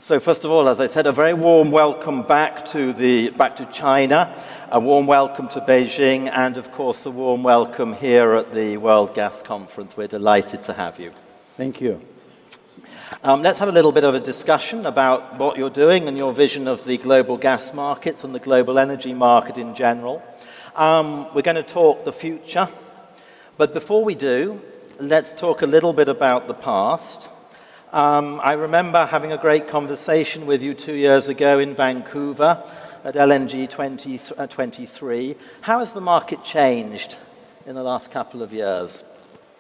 So first of all, as I said, a very warm welcome back to China, a warm welcome to Beijing, and of course a warm welcome here at the World Gas Conference. We're delighted to have you. Thank you. Let's have a little bit of a discussion about what you're doing and your vision of the global gas markets and the global energy market in general. We're going to talk the future, but before we do, let's talk a little bit about the past. I remember having a great conversation with you 2 years ago in Vancouver at LNG 2023. How has the market changed in the last couple of years?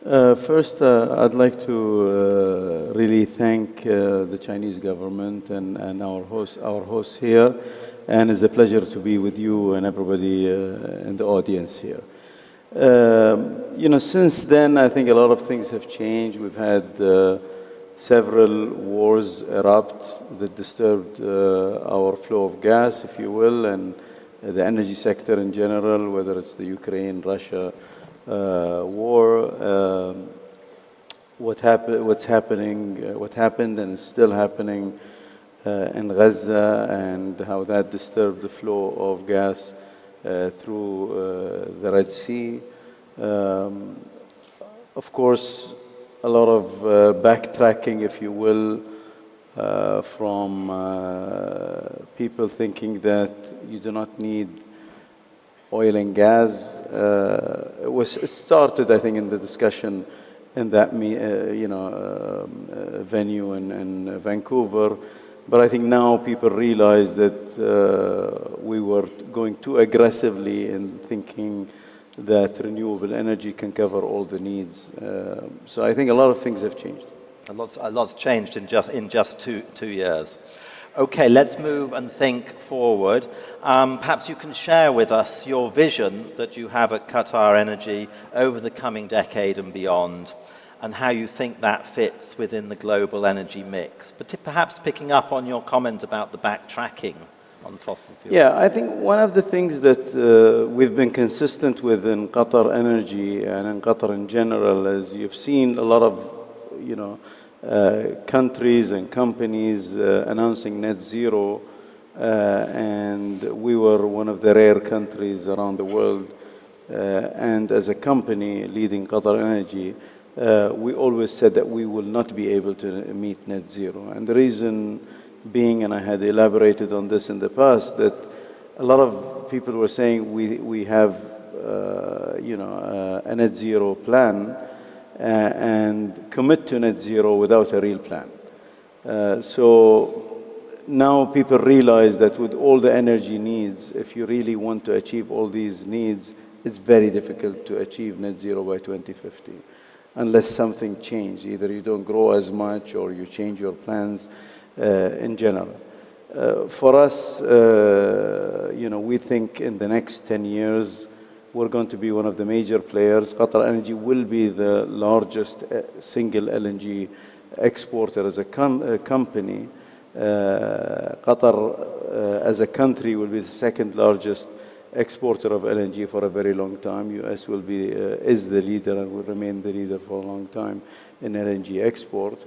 First, I'd like to really thank the Chinese government and our hosts here, and it's a pleasure to be with you and everybody in the audience here. Since then, I think a lot of things have changed. We've had several wars erupt that disturbed our flow of gas, if you will, and the energy sector in general, whether it's the Ukraine-Russia war, what happened and is still happening in Gaza, and how that disturbed the flow of gas through the Red Sea. Of course, a lot of backtracking, if you will, from people thinking that you do not need oil and gas. It started, I think, in the discussion in that venue in Vancouver. But I think now people realize that we were going too aggressively in thinking that renewable energy can cover all the needs. So I think a lot of things have changed. A lot's changed in just two years. Okay, let's move and think forward. Perhaps you can share with us your vision that you have at QatarEnergy over the coming decade and beyond, and how you think that fits within the global energy mix. But perhaps picking up on your comment about the backtracking on fossil fuels. Yeah, I think one of the things that we've been consistent with in QatarEnergy and in Qatar in general is you've seen a lot of, countries and companies announcing net zero, and we were one of the rare countries around the world. And as a company leading QatarEnergy, we always said that we will not be able to meet net zero. And the reason being, and I had elaborated on this in the past, that a lot of people were saying we have a net zero plan and commit to net zero without a real plan. So now people realize that with all the energy needs, if you really want to achieve all these needs, it's very difficult to achieve net zero by 2050 unless something changes. Either you don't grow as much or you change your plans in general. For us, we think in the next 10 years, we're going to be one of the major players. QatarEnergy will be the largest single LNG exporter as a company. Qatar, as a country, will be the second largest exporter of LNG for a very long time. US is the leader and will remain the leader for a long time in LNG export.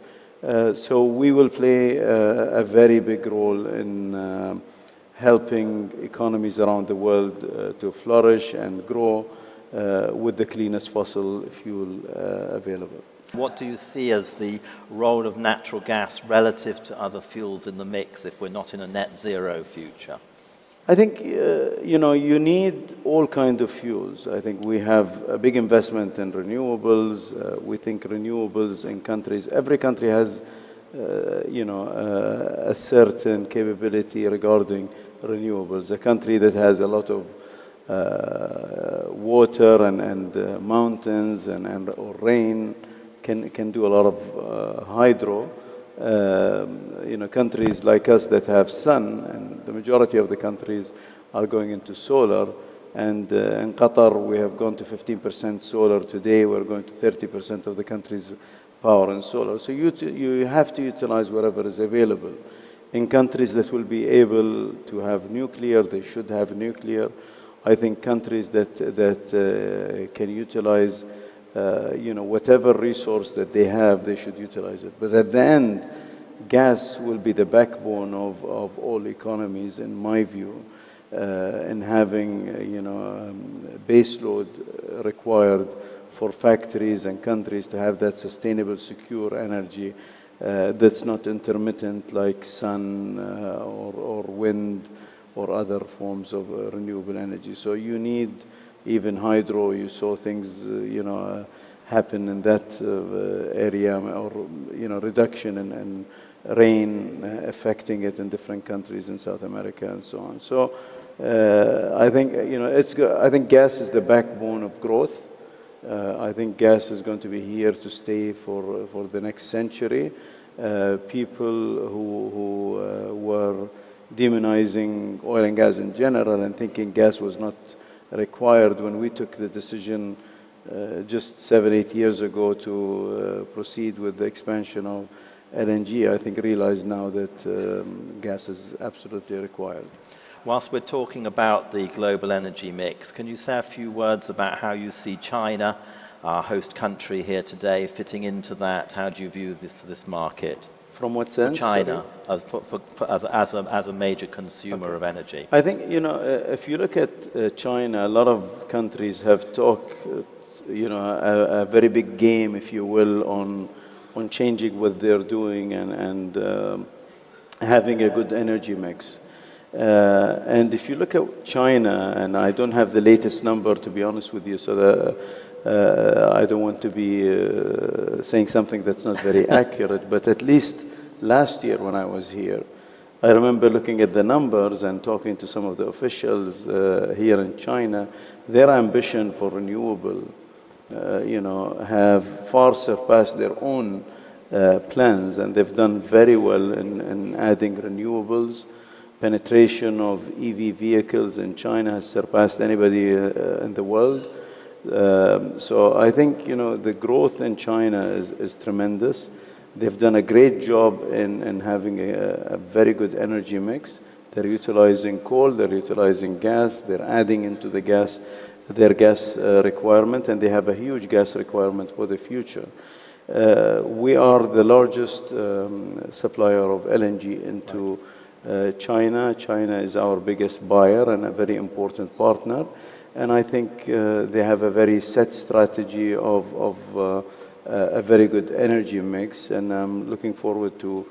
So we will play a very big role in helping economies around the world to flourish and grow with the cleanest fossil fuel available. What do you see as the role of natural gas relative to other fuels in the mix if we're not in a net zero future? I think, you need all kinds of fuels. I think we have a big investment in renewables. We think renewables in countries, every country has, a certain capability regarding renewables. A country that has a lot of water and mountains or rain can do a lot of hydro. Countries like us that have sun, and the majority of the countries are going into solar. And in Qatar, we have gone to 15% solar today. We're going to 30% of the country's power in solar. So you have to utilize whatever is available. In countries that will be able to have nuclear, they should have nuclear. I think countries that can utilize whatever resource that they have, they should utilize it. But at the end, gas will be the backbone of all economies, in my view, in having, base load required for factories and countries to have that sustainable, secure energy that's not intermittent like sun or wind or other forms of renewable energy. So you need even hydro. You saw things, happen in that area, or, reduction in rain affecting it in different countries in South America and so on. So I think, I think gas is the backbone of growth. I think gas is going to be here to stay for the next century. People who were demonizing oil and gas in general and thinking gas was not required when we took the decision just 7-8 years ago to proceed with the expansion of LNG, I think realize now that gas is absolutely required. Whilst we're talking about the global energy mix, can you say a few words about how you see China, our host country here today, fitting into that? How do you view this market? From what sense? For China, as a major consumer of energy. I think, if you look at China, a lot of countries have talked, a very big game, if you will, on changing what they're doing and having a good energy mix. And if you look at China, and I don't have the latest number, to be honest with you, so that I don't want to be saying something that's not very accurate, but at least last year when I was here, I remember looking at the numbers and talking to some of the officials here in China. Their ambition for renewable, have far surpassed their own plans, and they've done very well in adding renewables. Penetration of EV vehicles in China has surpassed anybody in the world. So I think, the growth in China is tremendous. They've done a great job in having a very good energy mix. They're utilizing coal, they're utilizing gas, they're adding into their gas requirement, and they have a huge gas requirement for the future. We are the largest supplier of LNG into China. China is our biggest buyer and a very important partner. And I think they have a very set strategy of a very good energy mix. And I'm looking forward to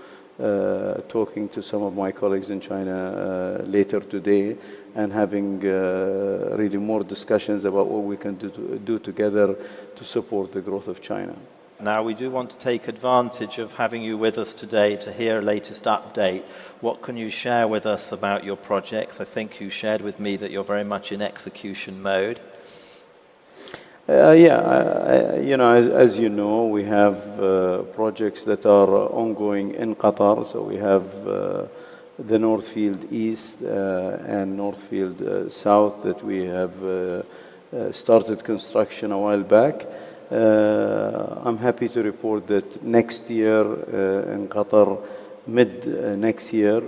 talking to some of my colleagues in China later today and having really more discussions about what we can do together to support the growth of China. Now, we do want to take advantage of having you with us today to hear a latest update. What can you share with us about your projects? I think you shared with me that you're very much in execution mode. As you know, we have projects that are ongoing in Qatar. So we have the North Field East and North Field South that we have started construction a while back. I'm happy to report that next year in Qatar, next year,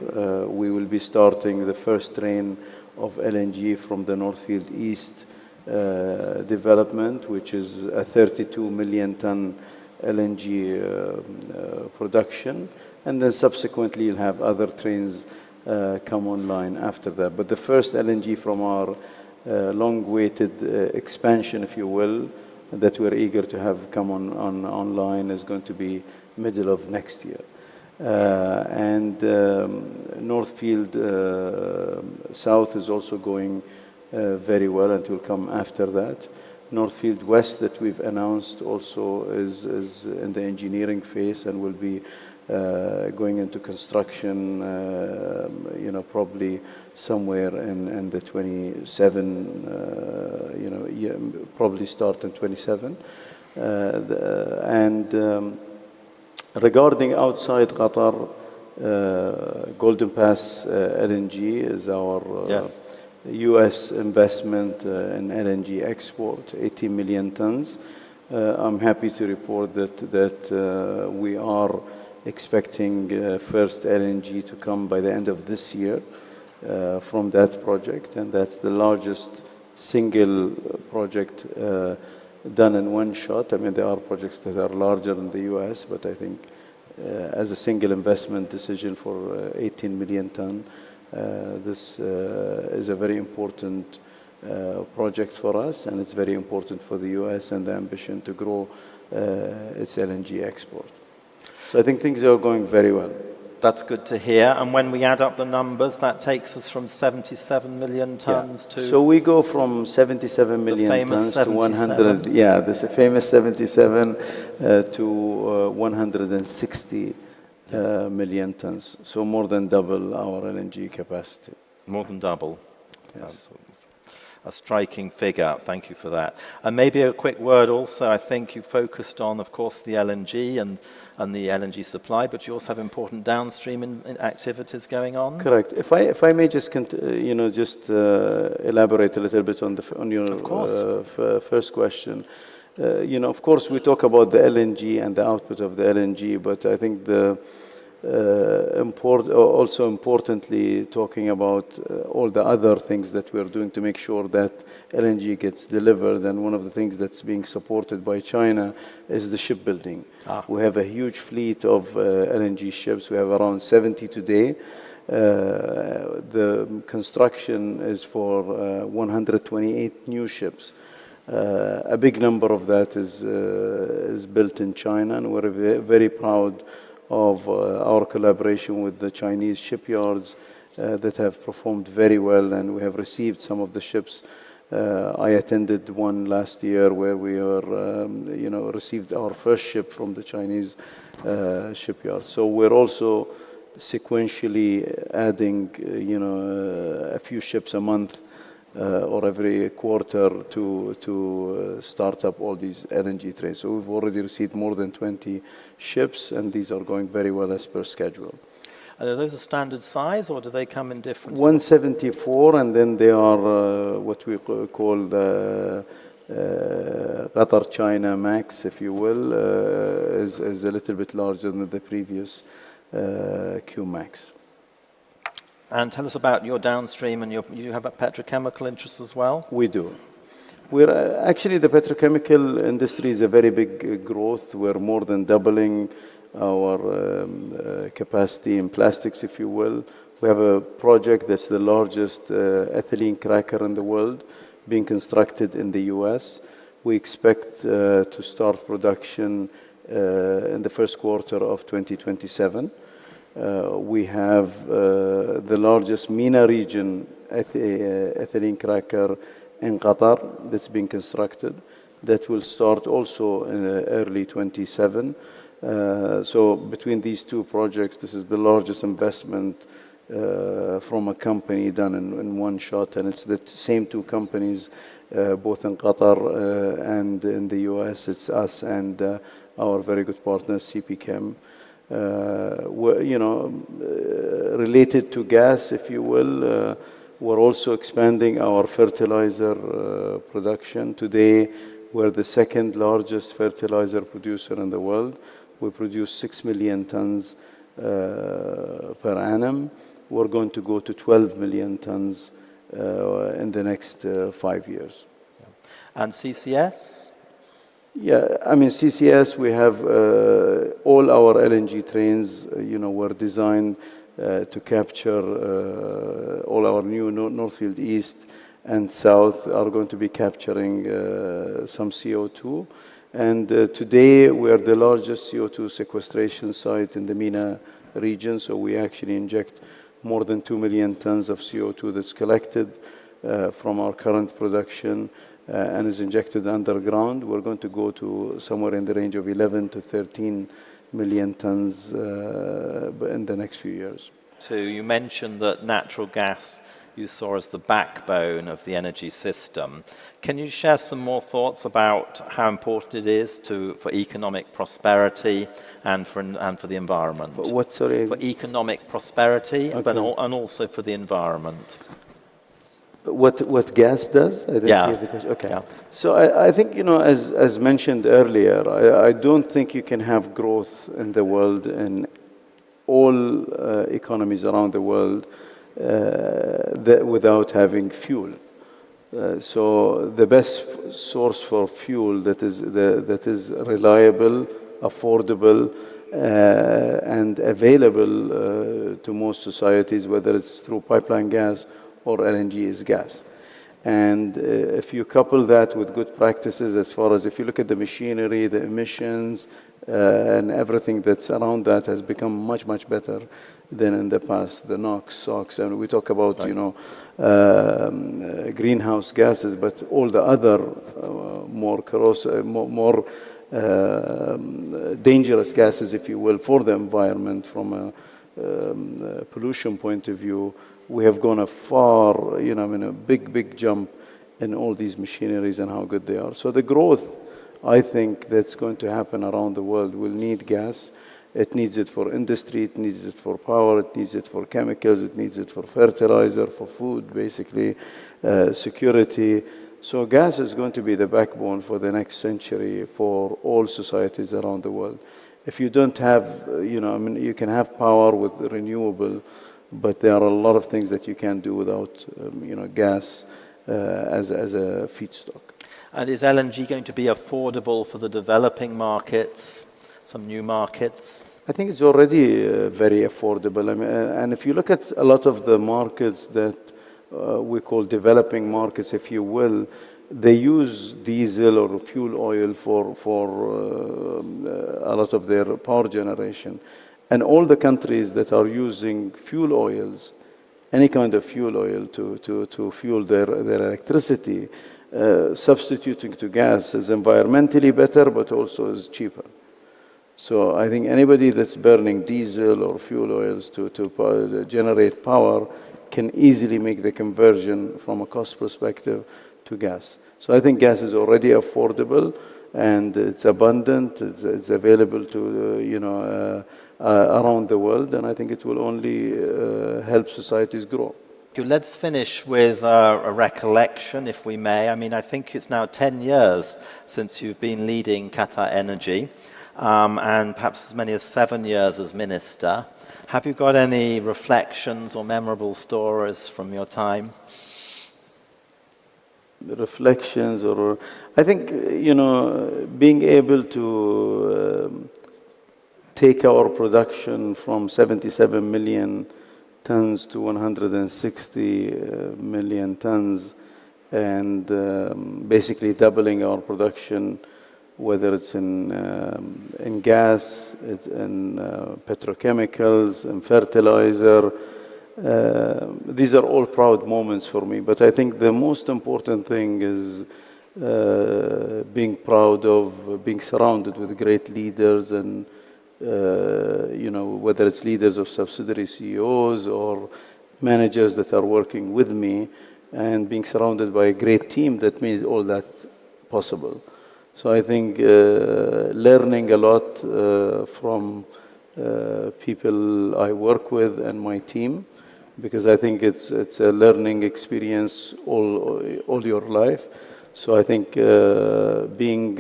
we will be starting the first train of LNG from the North Field East development, which is a 32 million ton LNG production. And then subsequently, you'll have other trains come online after that. But the first LNG from our long-awaited expansion, if you will, that we're eager to have come online is going to be middle of next year. And North Field South is also going very well and will come after that. North Field West that we've announced also is in the engineering phase and will be going into construction, probably somewhere in the 27, probably start in 27. Regarding outside Qatar, Golden Pass LNG is our U.S. investment in LNG export, 80 million tons. I'm happy to report that we are expecting first LNG to come by the end of this year from that project, and that's the largest single project done in one shot. I mean, there are projects that are larger in the U.S., but I think as a single investment decision for 18 million ton. This is a very important project for us, and it's very important for the US and the ambition to grow its LNG export. So I think things are going very well. That's good to hear. And when we add up the numbers, that takes us from 77 million tons to... So we go from 77 million tons to 100... Yeah, this famous 77 to 160 million tons. So more than double our LNG capacity. More than double. Yes. A striking figure. Thank you for that. And maybe a quick word also. I think you focused on, of course, the LNG and the LNG supply, but you also have important downstream in activities going on. Correct. If I may just elaborate a little bit on your first question. Of course, we talk about the LNG and the output of the LNG, but I think also importantly talking about all the other things that we're doing to make sure that LNG gets delivered. And one of the things that's being supported by China is the shipbuilding. We have a huge fleet of LNG ships. We have around 70 today. The construction is for 128 new ships. A big number of that is built in China, and we're very proud of our collaboration with the Chinese shipyards that have performed very well, and we have received some of the ships. I attended one last year where we received our first ship from the Chinese shipyard. So we're also sequentially adding, a few ships a month or every quarter to start up all these LNG trains. So we've already received more than 20 ships, and these are going very well as per schedule. And are those a standard size, or do they come in different? 174, and then they are what we call the Qatar China Max, if you will, is a little bit larger than the previous Q Max. And tell us about your downstream, and you have a petrochemical interest as well? We do. We're actually, the petrochemical industry is a very big growth. We're more than doubling our capacity in plastics, if you will. We have a project that's the largest ethylene cracker in the world being constructed in the US. We expect to start production in the first quarter of 2027. We have the largest MENA region ethylene cracker in Qatar that's being constructed. That will start also in early 27. So between these two projects, this is the largest investment from a company done in one shot. And it's the same two companies, both in Qatar and in the US. It's us and our very good partner, CP Chem. Related to gas, if you will, we're also expanding our fertilizer production. Today, we're the second largest fertilizer producer in the world. We produce 6 million tons per annum. We're going to go to 12 million tons in the next 5 years. And CCS? Yeah, I mean, CCS, we have all our LNG trains, were designed to capture all our new Northfield East and South are going to be capturing some CO2. And today, we are the largest CO2 sequestration site in the MENA region. So we actually inject more than 2 million tons of CO2 that's collected from our current production and is injected underground. We're going to go to somewhere in the range of 11 to 13 million tons in the next few years. So you mentioned that natural gas you saw as the backbone of the energy system. Can you share some more thoughts about how important it is for economic prosperity and for the environment? What, sorry? For economic prosperity, okay. and also for the environment. What gas does? I yeah. Okay. Yeah. So I think, as mentioned earlier, I don't think you can have growth in the world, in all economies around the world, without having fuel. So the best source for fuel that is reliable, affordable, and available to most societies, whether it's through pipeline gas or LNG is gas. And if you couple that with good practices, as far as if you look at the machinery, the emissions, and everything that's around that has become much, much better than in the past. The NOx, SOx, and we talk about, right, greenhouse gases, but all the other more corrosive, more dangerous gases, if you will, for the environment from a pollution point of view. We have gone a far, a big jump in all these machineries and how good they are. So the growth, I think, that's going to happen around the world will need gas. It needs it for industry, it needs it for power, it needs it for chemicals, it needs it for fertilizer, for food, basically, security. So gas is going to be the backbone for the next century for all societies around the world. If you don't have, you can have power with renewable, but there are a lot of things that you can't do without, gas as a feedstock. And is LNG going to be affordable for the developing markets, some new markets? I think it's already very affordable. And if you look at a lot of the markets that we call developing markets, if you will, they use diesel or fuel oil for a lot of their power generation. And all the countries that are using fuel oils, any kind of fuel oil to fuel their electricity, substituting to gas is environmentally better, but also is cheaper. So I think anybody that's burning diesel or fuel oils to generate power can easily make the conversion from a cost perspective to gas. So I think gas is already affordable and it's abundant, it's available to, around the world, and I think it will only help societies grow. Let's finish with a recollection, if we may. I mean, I think it's now 10 years since you've been leading QatarEnergy, and perhaps as many as 7 years as minister. Have you got any reflections or memorable stories from your time? Reflections, or I think, being able to take our production from 77 million tons to 160 million tons, and basically doubling our production, whether it's in gas, it's in petrochemicals, and fertilizer. These are all proud moments for me, but I think the most important thing is being proud of being surrounded with great leaders, and whether it's leaders of subsidiary CEOs or managers that are working with me, and being surrounded by a great team that made all that possible. So I think learning a lot from people I work with and my team, because I think it's a learning experience all your life. So I think being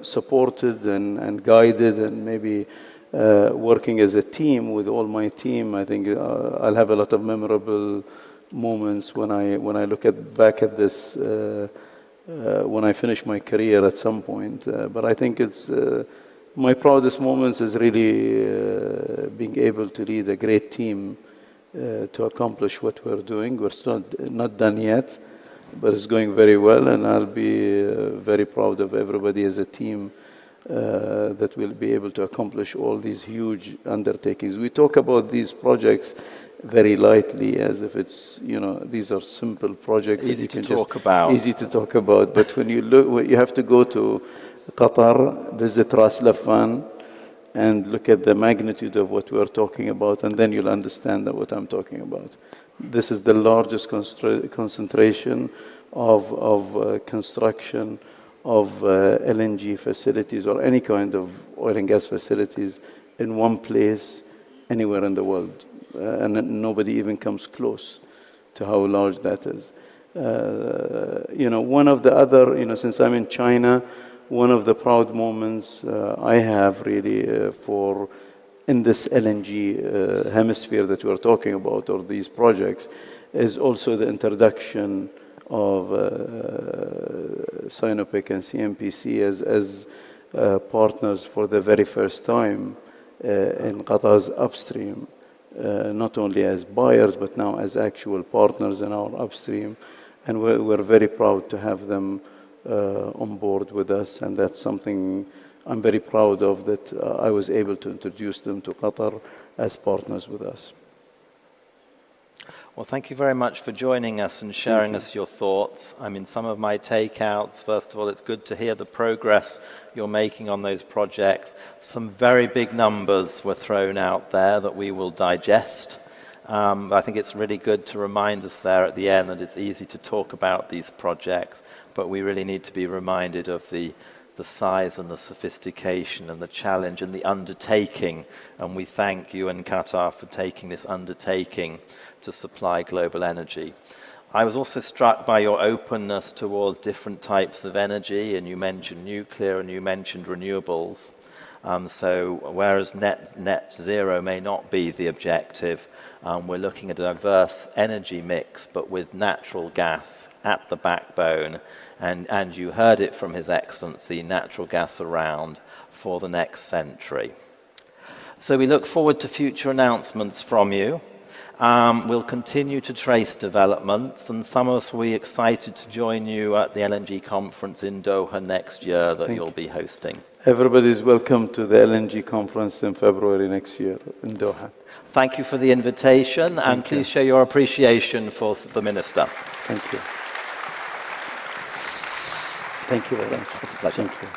supported and guided, and maybe working as a team with all my team, I think I'll have a lot of memorable moments when I look back at this when I finish my career at some point. But I think it's my proudest moments is really being able to lead a great team to accomplish what we're doing. We're still not done yet, but it's going very well, and I'll be very proud of everybody as a team that will be able to accomplish all these huge undertakings. We talk about these projects very lightly, as if it's, these are simple projects. Easy to talk about. Easy to talk about, but when you look, you have to go to Qatar, visit Ras Laffan, and look at the magnitude of what we're talking about, and then you'll understand what I'm talking about. This is the largest concentration of construction of LNG facilities or any kind of oil and gas facilities in one place anywhere in the world. And nobody even comes close to how large that is. One of the other, since I'm in China, one of the proud moments I have really in this LNG hemisphere that we're talking about, or these projects, is also the introduction of Sinopec and CNPC as partners for the very first time in Qatar's upstream, not only as buyers, but now as actual partners in our upstream. And we're very proud to have them on board with us, and that's something I'm very proud of, that I was able to introduce them to Qatar as partners with us. Well, thank you very much for joining us and sharing us your thoughts. I mean, some of my takeouts, first of all, it's good to hear the progress you're making on those projects. Some very big numbers were thrown out there that we will digest. I think it's really good to remind us there at the end that it's easy to talk about these projects, but we really need to be reminded of the size and the sophistication and the challenge and the undertaking. And we thank you and Qatar for taking this undertaking to supply global energy. I was also struck by your openness towards different types of energy, and you mentioned nuclear and you mentioned renewables. So whereas net zero may not be the objective, we're looking at a diverse energy mix, but with natural gas at the backbone. And you heard it from His Excellency, natural gas around for the next century. So we look forward to future announcements from you. We'll continue to trace developments, and some of us will be excited to join you at the LNG conference in Doha next year that you'll be hosting. Everybody is welcome to the LNG conference in February next year in Doha. Thank you for the invitation, and please show your appreciation for the Minister. Thank you. Thank you very much. It's a pleasure. Thank you.